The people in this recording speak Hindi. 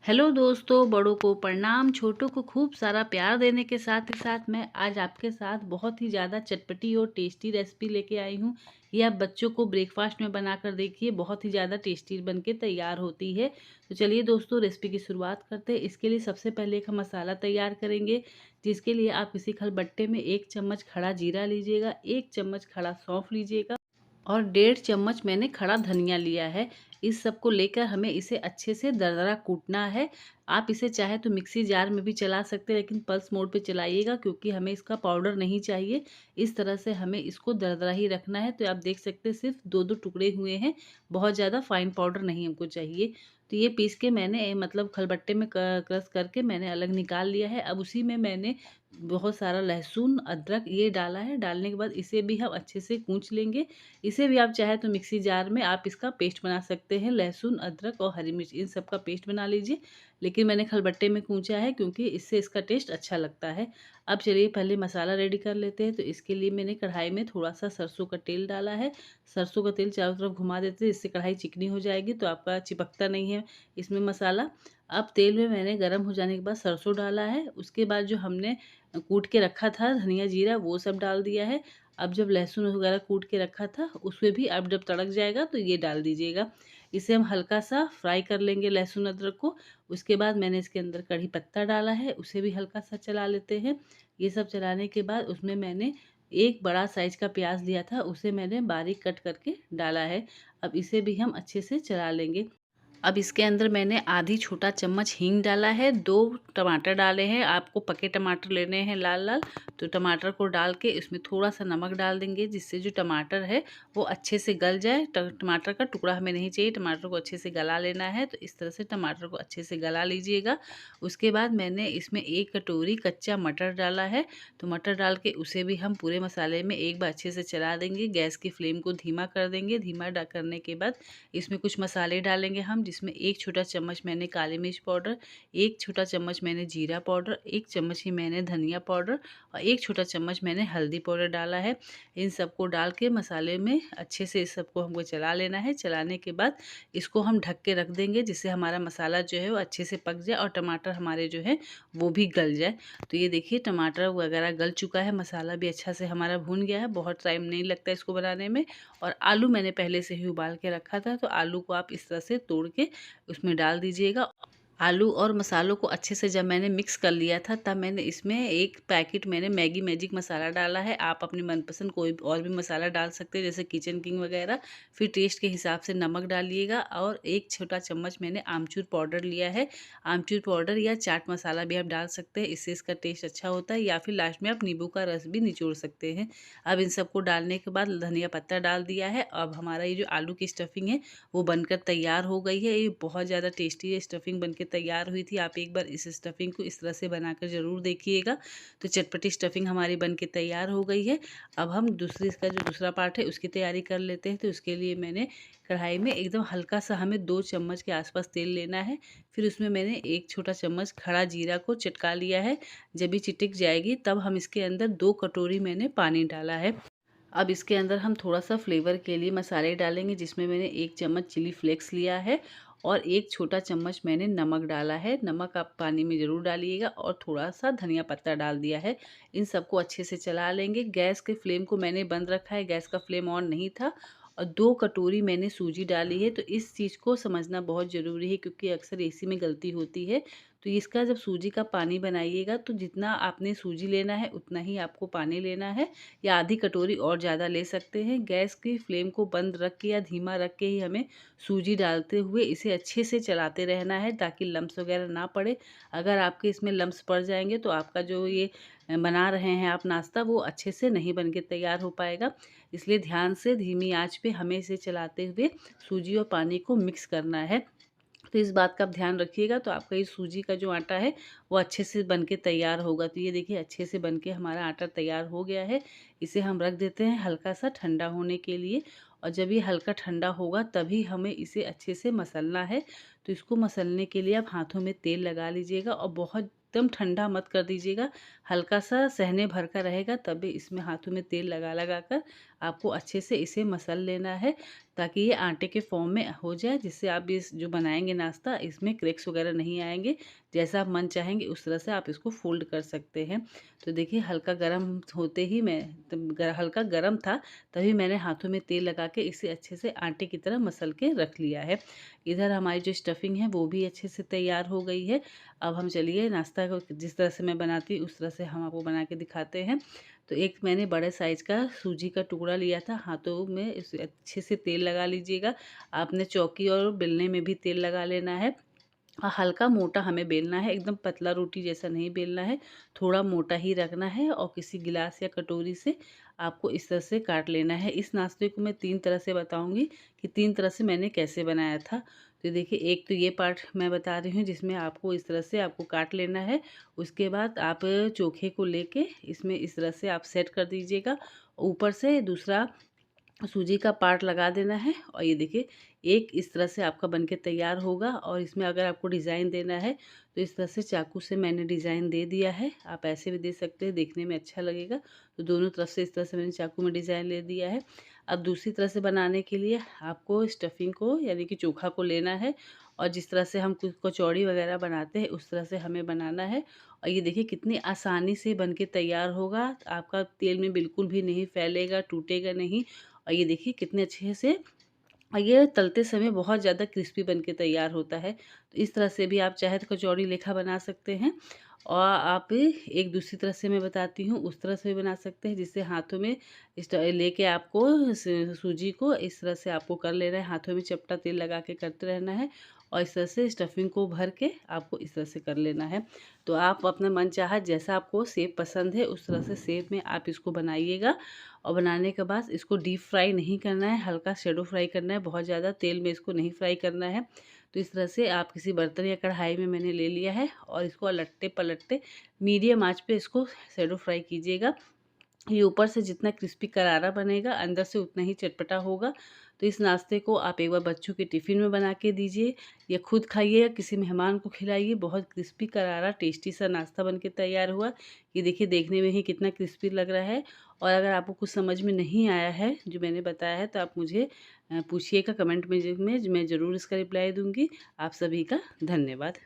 हेलो दोस्तों, बड़ों को प्रणाम, छोटों को खूब सारा प्यार देने के साथ ही साथ मैं आज आपके साथ बहुत ही ज़्यादा चटपटी और टेस्टी रेसिपी लेके आई हूँ। ये आप बच्चों को ब्रेकफास्ट में बनाकर देखिए, बहुत ही ज़्यादा टेस्टी बनके तैयार होती है। तो चलिए दोस्तों, रेसिपी की शुरुआत करते हैं। इसके लिए सबसे पहले एक हम मसाला तैयार करेंगे, जिसके लिए आप किसी खलबट्टे में 1 चम्मच खड़ा जीरा लीजिएगा, 1 चम्मच खड़ा सौंफ लीजिएगा और 1.5 चम्मच मैंने खड़ा धनिया लिया है। इस सब को लेकर हमें इसे अच्छे से दरदरा कूटना है। आप इसे चाहे तो मिक्सी जार में भी चला सकते हैं, लेकिन पल्स मोड पे चलाइएगा क्योंकि हमें इसका पाउडर नहीं चाहिए। इस तरह से हमें इसको दरदरा ही रखना है। तो आप देख सकते हैं सिर्फ 2-2 टुकड़े हुए हैं, बहुत ज़्यादा फाइन पाउडर नहीं हमको चाहिए। तो ये पीस के मैंने मतलब खलबट्टे में क्रश करके मैंने अलग निकाल लिया है। अब उसी में मैंने बहुत सारा लहसुन, अदरक ये डाला है। डालने के बाद इसे भी हम अच्छे से कूच लेंगे। इसे भी आप चाहे तो मिक्सी जार में आप इसका पेस्ट बना सकते हैं। लहसुन, अदरक और हरी मिर्च इन सब का पेस्ट बना लीजिए, लेकिन मैंने खलबट्टे में कूचा है क्योंकि इससे इसका टेस्ट अच्छा लगता है। अब चलिए पहले मसाला रेडी कर लेते हैं। तो इसके लिए मैंने कढ़ाई में थोड़ा सा सरसों का तेल डाला है। सरसों का तेल चारों तरफ घुमा देते हैं, इससे कढ़ाई चिकनी हो जाएगी तो आपका चिपकता नहीं है इसमें मसाला। अब तेल में मैंने गर्म हो जाने के बाद सरसों डाला है। उसके बाद जो हमने कूट के रखा था धनिया जीरा वो सब डाल दिया है। अब जब लहसुन वगैरह कूट के रखा था उसमें भी अब जब तड़क जाएगा तो ये डाल दीजिएगा। इसे हम हल्का सा फ्राई कर लेंगे लहसुन अदरक को। उसके बाद मैंने इसके अंदर कढ़ी पत्ता डाला है, उसे भी हल्का सा चला लेते हैं। ये सब चलाने के बाद उसमें मैंने एक बड़ा साइज का प्याज लिया था, उसे मैंने बारीक कट करके डाला है। अब इसे भी हम अच्छे से चला लेंगे। अब इसके अंदर मैंने आधी छोटा चम्मच हींग डाला है, 2 टमाटर डाले हैं। आपको पके टमाटर लेने हैं लाल लाल, तो टमाटर को डाल के इसमें थोड़ा सा नमक डाल देंगे, जिससे जो टमाटर है वो अच्छे से गल जाए। टमाटर का टुकड़ा हमें नहीं चाहिए, टमाटर को अच्छे से गला लेना है। तो इस तरह से टमाटर को अच्छे से गला लीजिएगा। उसके बाद मैंने इसमें 1 कटोरी कच्चा मटर डाला है। तो मटर डाल के उसे भी हम पूरे मसाले में एक बार अच्छे से चला देंगे। गैस की फ्लेम को धीमा कर देंगे। धीमा करने के बाद इसमें कुछ मसाले डालेंगे हम, जिसमें 1 छोटा चम्मच मैंने काली मिर्च पाउडर, 1 छोटा चम्मच मैंने जीरा पाउडर, 1 चम्मच ही मैंने धनिया पाउडर और 1 छोटा चम्मच मैंने हल्दी पाउडर डाला है। इन सबको डाल के मसाले में अच्छे से इस सबको हमको चला लेना है। चलाने के बाद इसको हम ढक के रख देंगे, जिससे हमारा मसाला जो है वो अच्छे से पक जाए और टमाटर हमारे जो है वो भी गल जाए। तो ये देखिए टमाटर वगैरह गल चुका है, मसाला भी अच्छा से हमारा भून गया है, बहुत टाइम नहीं लगता इसको बनाने में। और आलू मैंने पहले से ही उबाल के रखा था, तो आलू को आप इस तरह से तोड़ के उसमें डाल दीजिएगा। आलू और मसालों को अच्छे से जब मैंने मिक्स कर लिया था, तब मैंने इसमें 1 पैकेट मैंने मैगी मैजिक मसाला डाला है। आप अपनी मनपसंद कोई और भी मसाला डाल सकते हैं, जैसे किचन किंग वगैरह। फिर टेस्ट के हिसाब से नमक डालिएगा और 1 छोटा चम्मच मैंने आमचूर पाउडर लिया है। आमचूर पाउडर या चाट मसाला भी आप डाल सकते हैं, इससे इसका टेस्ट अच्छा होता है। या फिर लास्ट में आप नींबू का रस भी निचोड़ सकते हैं। अब इन सबको डालने के बाद धनिया पत्ता डाल दिया है। अब हमारा ये जो आलू की स्टफिंग है वो बनकर तैयार हो गई है। ये बहुत ज़्यादा टेस्टी है स्टफिंग बनके तैयार हुई थी। आप एक बार इस स्टफिंग को इस तरह से बनाकर ज़रूर देखिएगा। तो चटपटी स्टफिंग हमारी बनके तैयार हो गई है। अब हम दूसरी इसका जो दूसरा पार्ट है उसकी तैयारी कर लेते हैं। तो उसके लिए मैंने कढ़ाई में एकदम हल्का सा हमें 2 चम्मच के आसपास तेल लेना है। फिर उसमें मैंने 1 छोटा चम्मच खड़ा जीरा को चटका लिया है। जब ये चिटक जाएगी तब हम इसके अंदर 2 कटोरी मैंने पानी डाला है। अब इसके अंदर हम थोड़ा सा फ्लेवर के लिए मसाले डालेंगे, जिसमें मैंने 1 चम्मच चिली फ्लेक्स लिया है और 1 छोटा चम्मच मैंने नमक डाला है। नमक आप पानी में ज़रूर डालिएगा और थोड़ा सा धनिया पत्ता डाल दिया है। इन सबको अच्छे से चला लेंगे। गैस के फ्लेम को मैंने बंद रखा है, गैस का फ्लेम ऑन नहीं था। और 2 कटोरी मैंने सूजी डाली है। तो इस चीज़ को समझना बहुत ज़रूरी है, क्योंकि अक्सर इसी में गलती होती है। तो इसका जब सूजी का पानी बनाइएगा तो जितना आपने सूजी लेना है उतना ही आपको पानी लेना है, या आधी कटोरी और ज़्यादा ले सकते हैं। गैस की फ्लेम को बंद रख के या धीमा रख के ही हमें सूजी डालते हुए इसे अच्छे से चलाते रहना है, ताकि लम्स वगैरह ना पड़े। अगर आपके इसमें लम्स पड़ जाएंगे तो आपका जो ये बना रहे हैं आप नाश्ता, वो अच्छे से नहीं बन के तैयार हो पाएगा। इसलिए ध्यान से धीमी आंच पे हमें इसे चलाते हुए सूजी और पानी को मिक्स करना है। तो इस बात का आप ध्यान रखिएगा, तो आपका ये सूजी का जो आटा है वो अच्छे से बनके तैयार होगा। तो ये देखिए अच्छे से बनके हमारा आटा तैयार हो गया है। इसे हम रख देते हैं हल्का सा ठंडा होने के लिए, और जब ये हल्का ठंडा होगा तभी हमें इसे अच्छे से मसलना है। तो इसको मसलने के लिए आप हाथों में तेल लगा लीजिएगा और बहुत एकदम ठंडा मत कर दीजिएगा, हल्का सा सहने भर का रहेगा, तभी इसमें हाथों में तेल लगा लगा कर आपको अच्छे से इसे मसल लेना है। ताकि ये आटे के फॉर्म में हो जाए, जिससे आप इस जो बनाएंगे नाश्ता इसमें क्रैक्स वगैरह नहीं आएंगे। जैसा आप मन चाहेंगे उस तरह से आप इसको फोल्ड कर सकते हैं। तो देखिए हल्का गर्म होते ही हल्का गर्म था तभी मैंने हाथों में तेल लगा के इसे अच्छे से आटे की तरह मसल के रख लिया है। इधर हमारी जो स्टफिंग है वो भी अच्छे से तैयार हो गई है। अब हम चलिए नाश्ता को जिस तरह से मैं बनाती हूँ उस तरह से हम आपको बना के दिखाते हैं। तो एक मैंने बड़े साइज़ का सूजी का टुकड़ा लिया था, हाथों में इसे अच्छे से तेल लगा लीजिएगा। आपने चौकी और बेलने में भी तेल लगा लेना है। हल्का मोटा हमें बेलना है, एकदम पतला रोटी जैसा नहीं बेलना है, थोड़ा मोटा ही रखना है और किसी गिलास या कटोरी से आपको इस तरह से काट लेना है। इस नाश्ते को मैं 3 तरह से बताऊंगी कि 3 तरह से मैंने कैसे बनाया था। तो देखिए एक तो ये पार्ट मैं बता रही हूँ जिसमें आपको इस तरह से आपको काट लेना है। उसके बाद आप चोखे को लेके इसमें इस तरह से आप सेट कर दीजिएगा। ऊपर से दूसरा सूजी का पार्ट लगा देना है और ये देखिए एक इस तरह से आपका बनके तैयार होगा। और इसमें अगर आपको डिज़ाइन देना है तो इस तरह से चाकू से मैंने डिज़ाइन दे दिया है, आप ऐसे भी दे सकते हैं, देखने में अच्छा लगेगा। तो दोनों तरफ से इस तरह से मैंने चाकू में डिज़ाइन ले दिया है। अब दूसरी तरह से बनाने के लिए आपको स्टफिंग को यानी कि चोखा को लेना है और जिस तरह से हम कचौड़ी वगैरह बनाते हैं उस तरह से हमें बनाना है। और ये देखिए कितनी आसानी से बनके तैयार होगा, आपका तेल में बिल्कुल भी नहीं फैलेगा, टूटेगा नहीं। और ये देखिए कितने अच्छे से और ये तलते समय बहुत ज़्यादा क्रिस्पी बन के तैयार होता है। तो इस तरह से भी आप चाहे तो कचौड़ी लेखा बना सकते हैं। और आप एक दूसरी तरह से मैं बताती हूँ उस तरह से भी बना सकते हैं, जिससे हाथों में लेके आपको सूजी को इस तरह से आपको कर लेना है, हाथों में चपटा तेल लगा के करते रहना है और इस तरह से स्टफिंग को भर के आपको इस तरह से कर लेना है। तो आप अपना मन चाहा जैसा आपको शेप पसंद है उस तरह से शेप में आप इसको बनाइएगा। और बनाने के बाद इसको डीप फ्राई नहीं करना है, हल्का शैडो फ्राई करना है, बहुत ज़्यादा तेल में इसको नहीं फ्राई करना है। तो इस तरह से आप किसी बर्तन या कढ़ाई में मैंने ले लिया है और इसको अलट्टे पलट्टे मीडियम आंच पे इसको शैडो फ्राई कीजिएगा। ये ऊपर से जितना क्रिस्पी करारा बनेगा अंदर से उतना ही चटपटा होगा। तो इस नाश्ते को आप एक बार बच्चों के टिफ़िन में बना के दीजिए या खुद खाइए या किसी मेहमान को खिलाइए। बहुत क्रिस्पी करारा टेस्टी सा नाश्ता बन के तैयार हुआ। ये देखिए देखने में ही कितना क्रिस्पी लग रहा है। और अगर आपको कुछ समझ में नहीं आया है जो मैंने बताया है तो आप मुझे पूछिएगा कमेंट में, मैं ज़रूर इसका रिप्लाई दूँगी। आप सभी का धन्यवाद।